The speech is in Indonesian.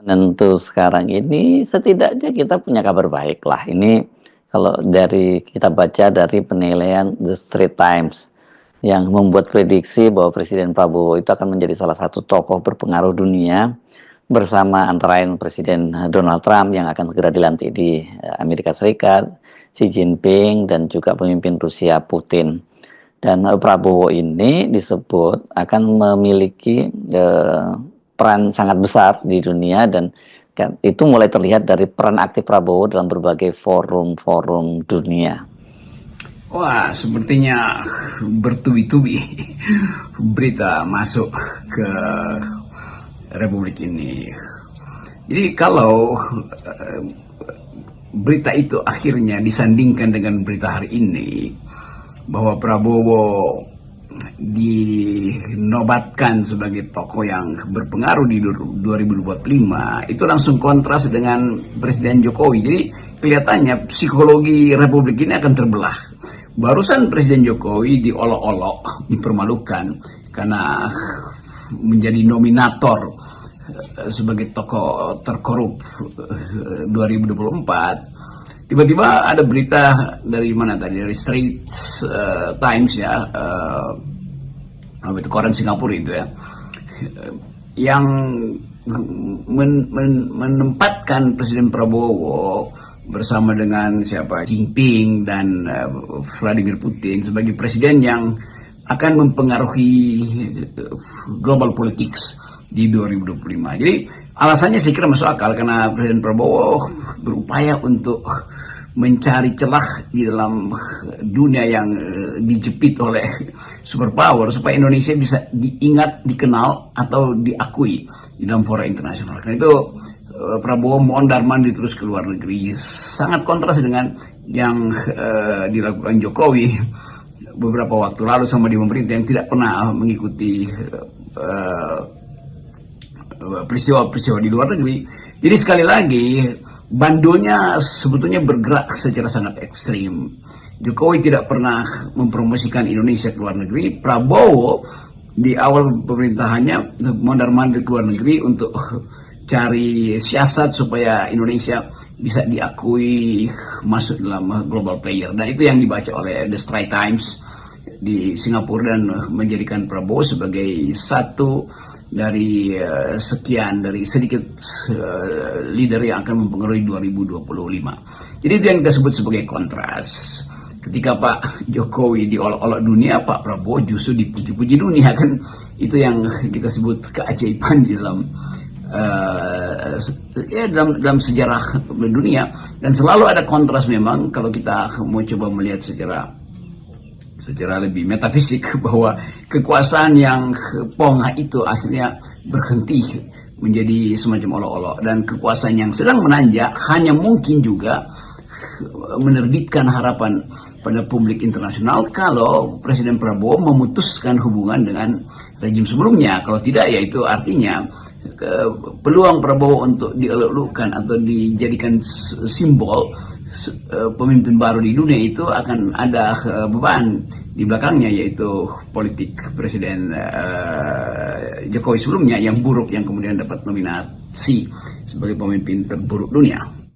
Menentu sekarang ini setidaknya kita punya kabar baik lah. Ini kalau dari kita baca dari penilaian The Straits Times yang membuat prediksi bahwa Presiden Prabowo itu akan menjadi salah satu tokoh berpengaruh dunia bersama antara lain Presiden Donald Trump yang akan segera dilantik di Amerika Serikat, Xi Jinping, dan juga pemimpin Rusia Putin. Dan Prabowo ini disebut akan memiliki peran sangat besar di dunia, dan itu mulai terlihat dari peran aktif Prabowo dalam berbagai forum-forum dunia. Wah, sepertinya bertubi-tubi berita masuk ke Republik ini. Jadi kalau berita itu akhirnya disandingkan dengan berita hari ini, bahwa Prabowo dinobatkan sebagai tokoh yang berpengaruh di 2025, itu langsung kontras dengan Presiden Jokowi. Jadi kelihatannya psikologi Republik ini akan terbelah. Barusan Presiden Jokowi diolok-olok, dipermalukan karena menjadi nominator sebagai tokoh terkorup 2024. Tiba-tiba ada berita dari mana tadi, dari Straits Times ya, itu koran Singapura itu ya, yang menempatkan Presiden Prabowo bersama dengan siapa, Jinping dan Vladimir Putin sebagai presiden yang akan mempengaruhi global politics di 2025. Jadi alasannya saya kira masuk akal, karena Presiden Prabowo berupaya untuk mencari celah di dalam dunia yang dijepit oleh superpower supaya Indonesia bisa diingat, dikenal atau diakui di dalam fora internasional. Karena itu Prabowo mondar-mandir terus ke luar negeri, sangat kontras dengan yang dilakukan Jokowi beberapa waktu lalu sama di pemerintah yang tidak pernah mengikuti peristiwa-peristiwa di luar negeri. Jadi sekali lagi bandulnya sebetulnya bergerak secara sangat ekstrim. Jokowi tidak pernah mempromosikan Indonesia ke luar negeri. Prabowo di awal pemerintahannya mondar-mandir ke luar negeri untuk cari siasat supaya Indonesia bisa diakui masuk dalam global player. Dan itu yang dibaca oleh The Straits Times di Singapura dan menjadikan Prabowo sebagai satu dari sekian, dari sedikit leader yang akan mempengaruhi 2025. Jadi itu yang kita sebut sebagai kontras. Ketika Pak Jokowi diolok-olok dunia, Pak Prabowo justru dipuji-puji dunia, kan itu yang kita sebut keajaiban di dalam dalam sejarah dunia. Dan selalu ada kontras memang kalau kita mau coba melihat secara lebih metafisik, bahwa kekuasaan yang pongah itu akhirnya berhenti menjadi semacam olok-olok, dan kekuasaan yang sedang menanjak hanya mungkin juga menerbitkan harapan pada publik internasional kalau Presiden Prabowo memutuskan hubungan dengan rejim sebelumnya. Kalau tidak, ya itu artinya peluang Prabowo untuk dieluk-elukkan atau dijadikan simbol pemimpin baru di dunia itu akan ada beban di belakangnya, yaitu politik Presiden Jokowi sebelumnya yang buruk, yang kemudian dapat nominasi sebagai pemimpin terburuk dunia.